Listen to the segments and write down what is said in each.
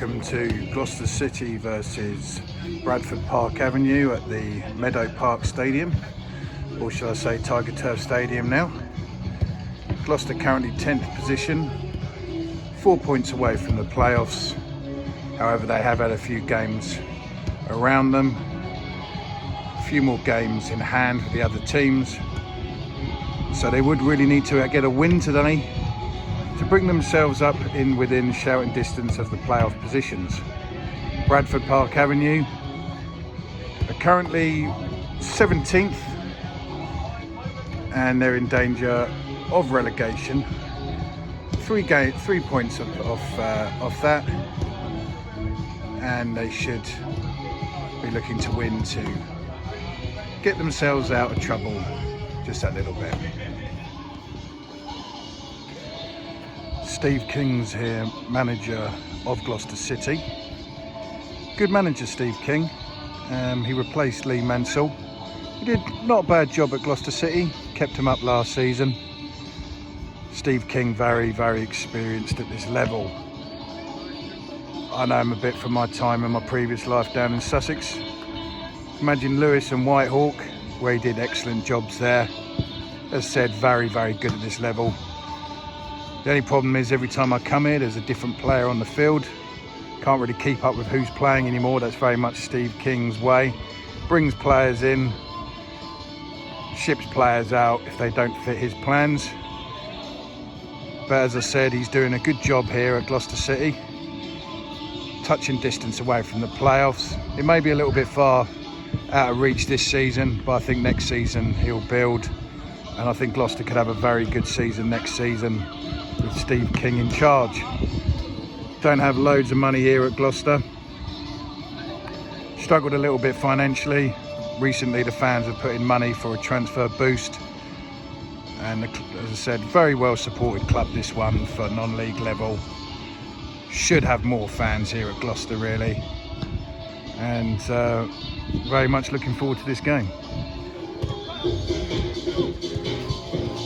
welcome to Gloucester City versus Bradford Park Avenue at the Meadow Park Stadium, or shall I say Tiger Turf Stadium now. Gloucester currently 10th position, 4 points away from the playoffs. However, they have had a few games around them, a few more games in hand with the other teams. So they would really need to get a win today to bring themselves up within shouting distance of the playoff positions. Bradford Park Avenue are currently 17th and they're in danger of relegation. 3 points off that, and they should be looking to win to get themselves out of trouble just a little bit. Steve King's here, manager of Gloucester City. Good manager, Steve King. He replaced Lee Mansell. He did not a bad job at Gloucester City, kept him up last season. Steve King, very, very experienced at this level. I know him a bit from my time in my previous life down in Sussex. Imagine Lewis and Whitehawk, where he did excellent jobs there. As said, very, very good at this level. The only problem is every time I come here, there's a different player on the field. Can't really keep up with who's playing anymore. That's very much Steve King's way. Brings players in, ships players out if they don't fit his plans. But as I said, he's doing a good job here at Gloucester City. Touching distance away from the playoffs. It may be a little bit far out of reach this season, but I think next season he'll build. And I think Gloucester could have a very good season next season with Steve King in charge. Don't have loads of money here at Gloucester. Struggled a little bit financially. Recently the fans have put in money for a transfer boost. And as I said, very well supported club this one for non-league level. Should have more fans here at Gloucester really. And very much looking forward to this game.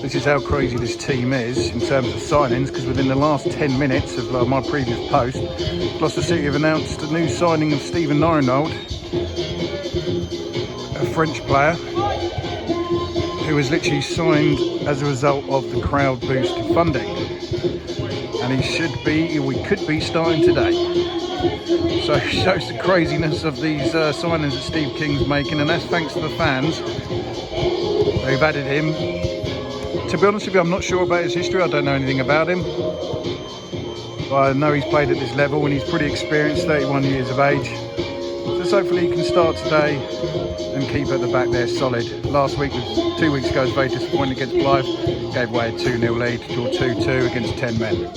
This is how crazy this team is in terms of signings, because within the last 10 minutes of my previous post, Gloucester City have announced a new signing of Stephen Norenold, a French player who was literally signed as a result of the crowd boost funding. And we could be starting today. So it shows the craziness of these signings that Steve King's making, and that's thanks to the fans. They've added him. To be honest with you, I'm not sure about his history. I don't know anything about him. But I know he's played at this level and he's pretty experienced, 31 years of age. So hopefully he can start today and keep at the back there solid. 2 weeks ago, was very disappointing against Blythe. Gave away a 2-0 lead, draw 2-2 against 10 men.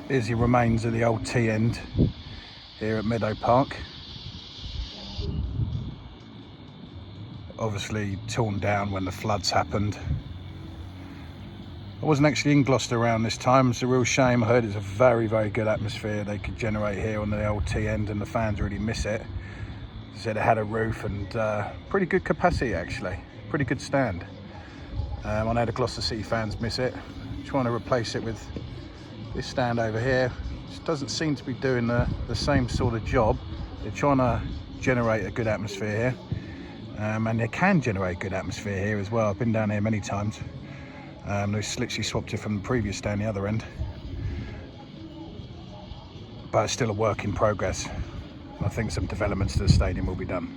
Here's the remains of the old T end here at Meadow Park. Obviously torn down when the floods happened. I wasn't actually in Gloucester around this time. It's a real shame. I heard it's a very, very good atmosphere they could generate here on the old T end, and the fans really miss it. They said it had a roof and pretty good capacity actually, pretty good stand. I know the Gloucester City fans miss it. Trying to replace it with this stand over here, which doesn't seem to be doing the same sort of job. They're trying to generate a good atmosphere here. And they can generate good atmosphere here as well. I've been down here many times. They literally swapped it from the previous stand the other end. But it's still a work in progress. I think some developments to the stadium will be done.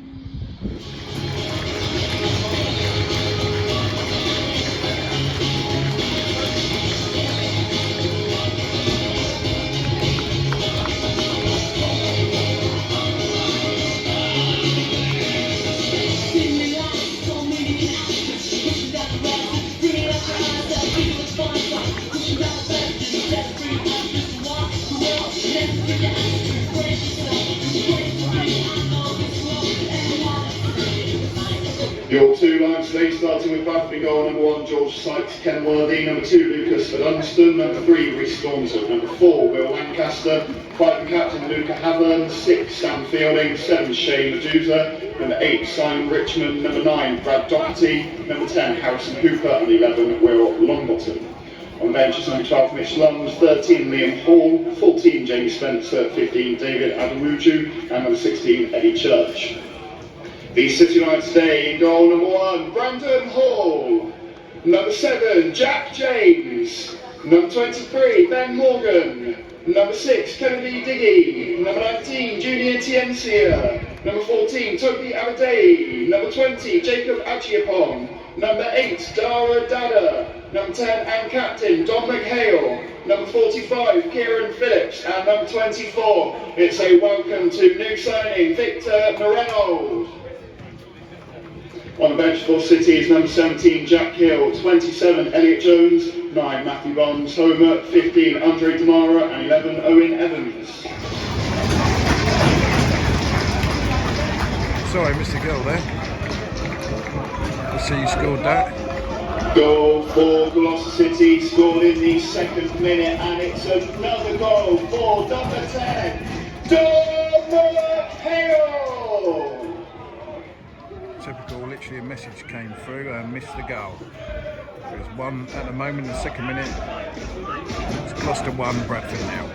Your two lines today, starting with Bradford goal number 1, George Sykes, Ken Worthy, number 2, Lucas Dunstan, number 3, Rhys Thornton, number 4, Will Lancaster, 5, captain Luca Havern, 6, Sam Fielding, 7, Shane Medusa, number 8, Simon Richmond, number 9, Brad Doherty, number 10, Harrison Hooper, and 11, Will Longbottom. On the bench is number 12, Mitch Lunds, 13, Liam Hall, 14, James Spencer, 15, David Ademuju, and number 16, Eddie Church. The City United today in goal number 1, Brandon Hall. Number 7, Jack James. Number 23, Ben Morgan. Number 6, Kennedy Diggy. Number 19, Junior Tiencia. Number 14, Toby Abadei. Number 20, Jacob Achiapong. Number 8, Dara Dada. Number 10, and captain, Don McHale. Number 45, Kieran Phillips. And number 24, it's a welcome to new signing, Victor Moreno. On the bench for City is number 17, Jack Hill, 27, Elliot Jones, 9, Matthew Bonds, Homer, 15, Andre Damara, and 11, Owen Evans. Sorry, I missed a goal there. Let's see you scored that. Goal for Gloucester City, scored in the 2nd minute, and it's another goal for number 10, Don McHale. Typical, literally a message came through and missed the goal. There's 1 at the moment in the 2nd minute. It's Gloucester 1, Bradford now.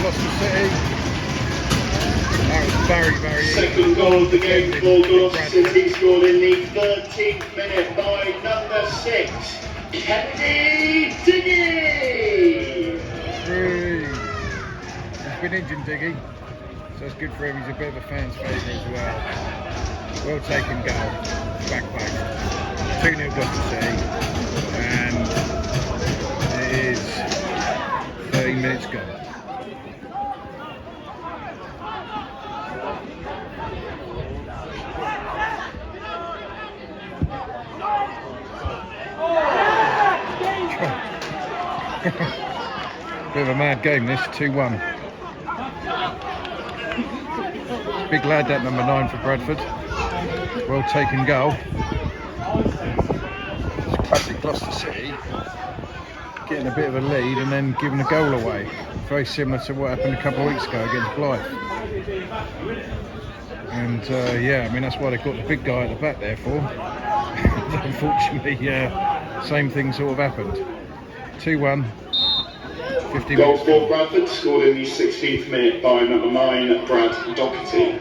Gloucester City. That was very, very easy. Second goal of the game for Gloucester City, scored in the 13th minute by number 6, Kennedy Diggy. He's been injured, Diggy, so it's good for him. He's a bit of a fan's favourite as well. Well taken goal, back post. 2-0 Gloucester City, and it is 30 minutes gone. Bit of a mad game this, 2-1. Big lad, that number 9 for Bradford. Well taken goal. It's classic Gloucester City, getting a bit of a lead and then giving a goal away. Very similar to what happened a couple of weeks ago against Blythe. And yeah, I mean, that's why they've got the big guy at the back there for. Unfortunately, same thing sort of happened. 2-1. 50 Goal minutes. for Bradford, scored in the 16th minute by number 9, Brad Doherty.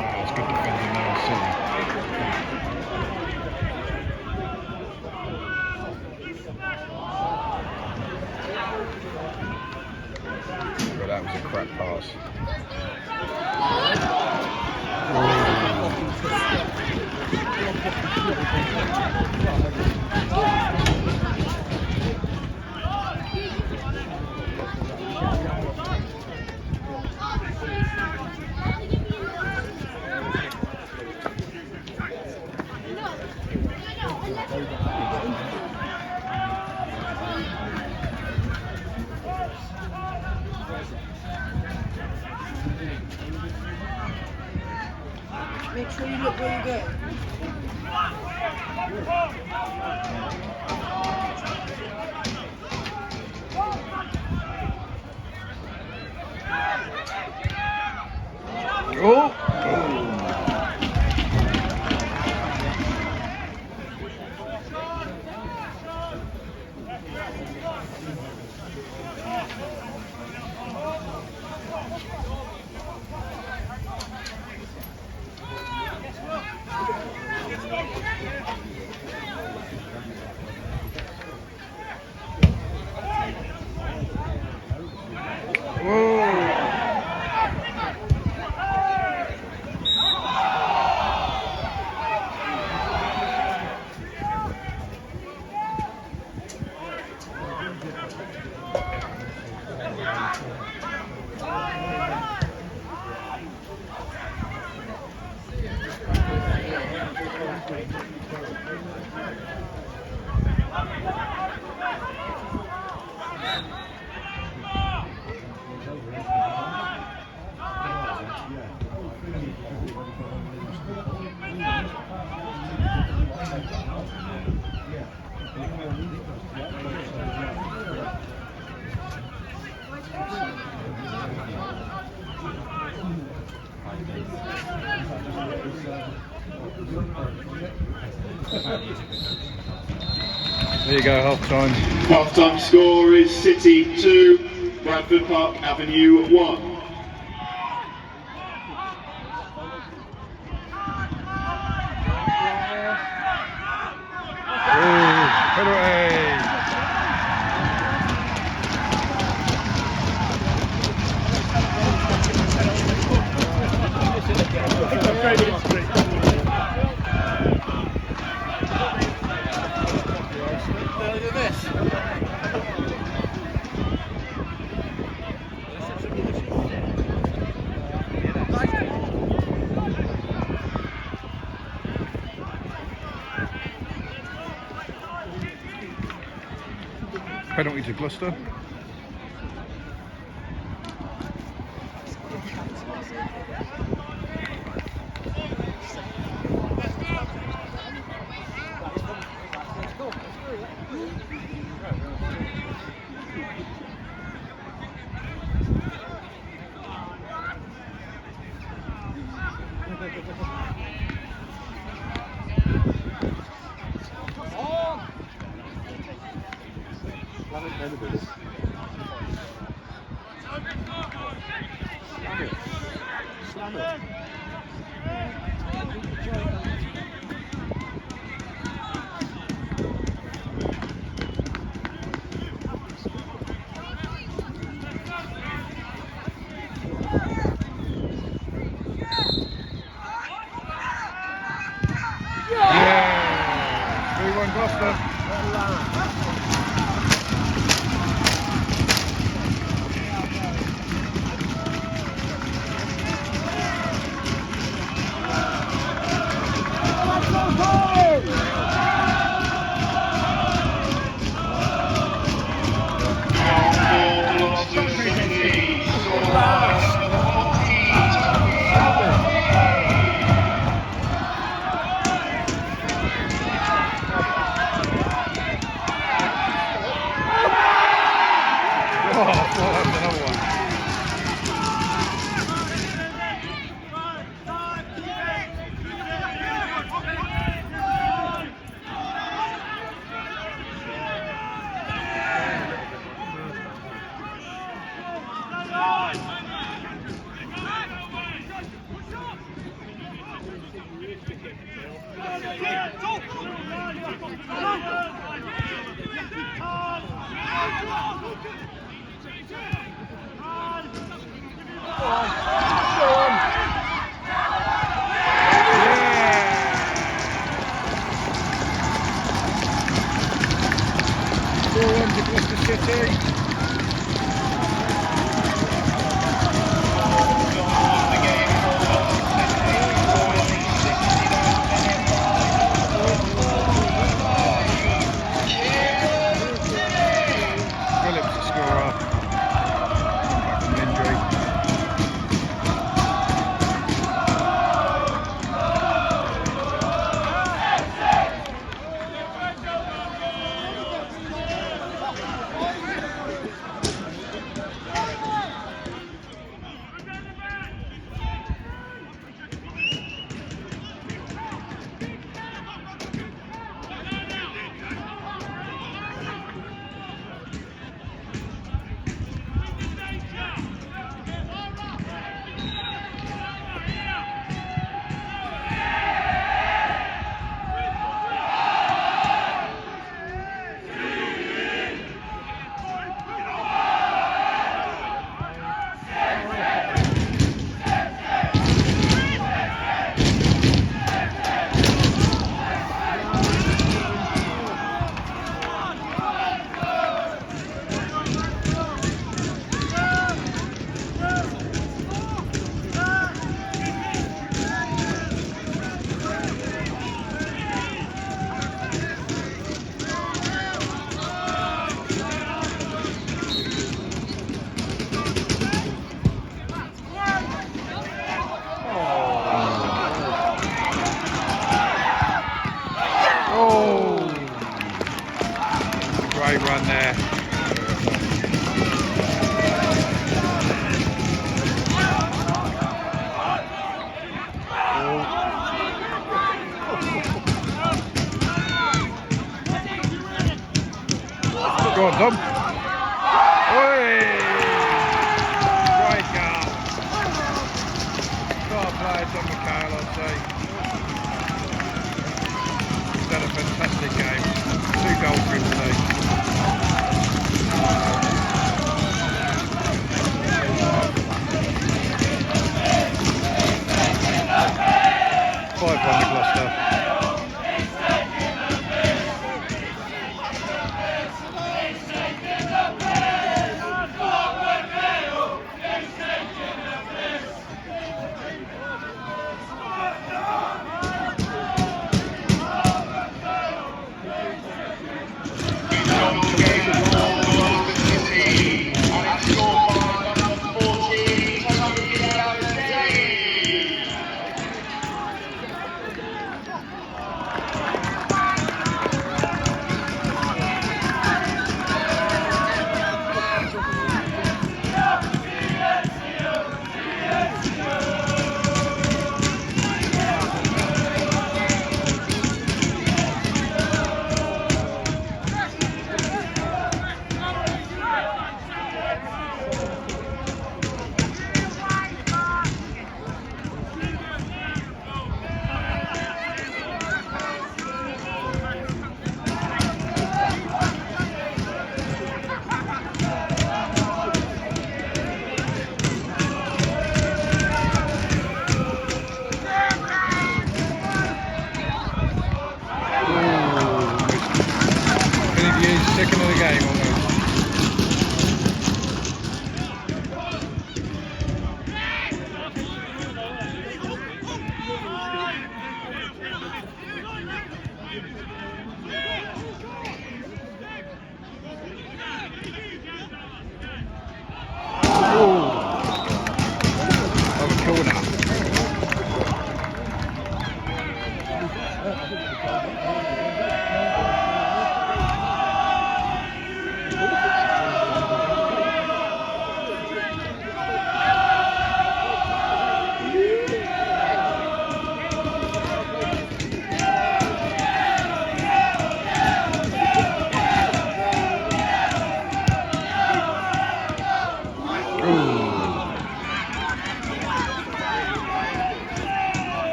It's good defending now, but that was a crap pass. Make sure you look where you go. Oh! There you go, half time. Half-time score is City 2, Bradford Park Avenue 1. Penalty to Gloucester. Yeah! 3-1 Gloucester. Great run there. Go on, Tom. Oi! Great goal. Star player Tom McHale, I'd say. He's had a fantastic game. 2 goals for him today. Five on the Gloucester.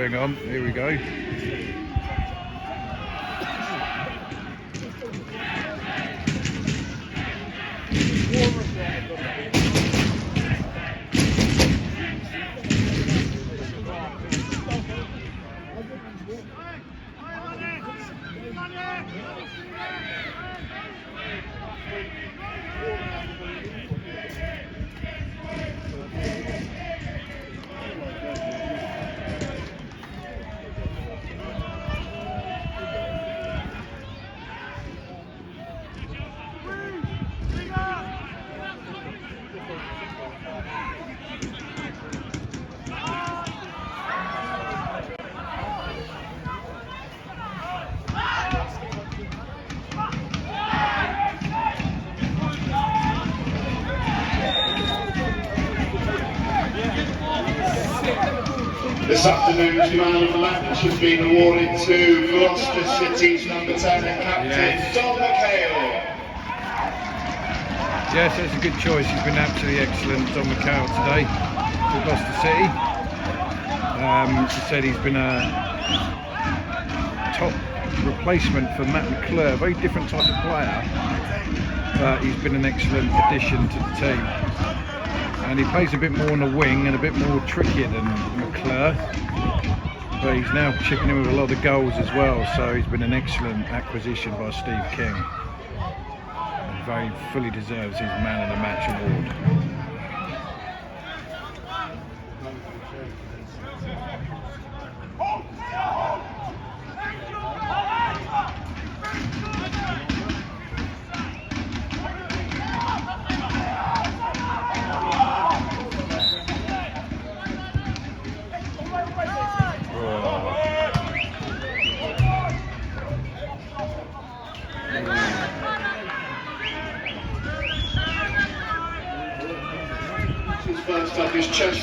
hang on, here we go. This afternoon's man of the match has been awarded to Gloucester City's number 10 and captain, Don McHale. Yes, that's a good choice. He's been absolutely excellent, Don McHale, today for Gloucester City. As I said, he's been a top replacement for Matt McClure, a very different type of player, but he's been an excellent addition to the team. And he plays a bit more on the wing and a bit more trickier than McClure, but he's now chipping in with a lot of goals as well, so he's been an excellent acquisition by Steve King and very fully deserves his man of the match award.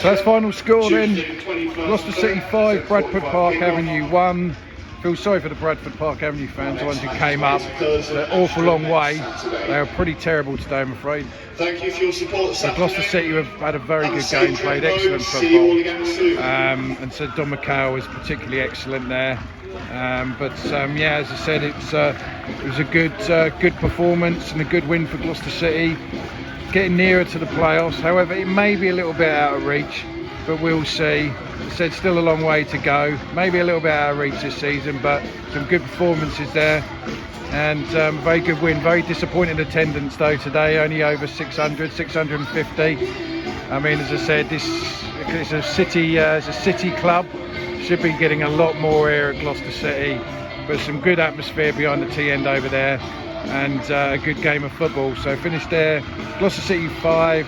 First final score then, Gloucester City 5, Bradford Park Avenue 1. Feel sorry for the Bradford Park Avenue fans, the ones who came up. They're an awful long way. They were pretty terrible today, I'm afraid. Thank you for your support this afternoon. Gloucester City have had a very good game, played excellent football. And so Don McHale was particularly excellent there. Yeah, as I said, it was a good performance and a good win for Gloucester City. Getting nearer to the playoffs, however, it may be a little bit out of reach, but we'll see. As I said, still a long way to go. Maybe a little bit out of reach this season, but some good performances there. And very good win. Very disappointing attendance though today, only over 600, 650. I mean, as I said, it's a city club. Should be getting a lot more here at Gloucester City, but some good atmosphere behind the T end over there, and a good game of football. So finished there, Gloucester City 5,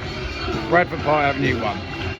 Bradford Park Avenue 1.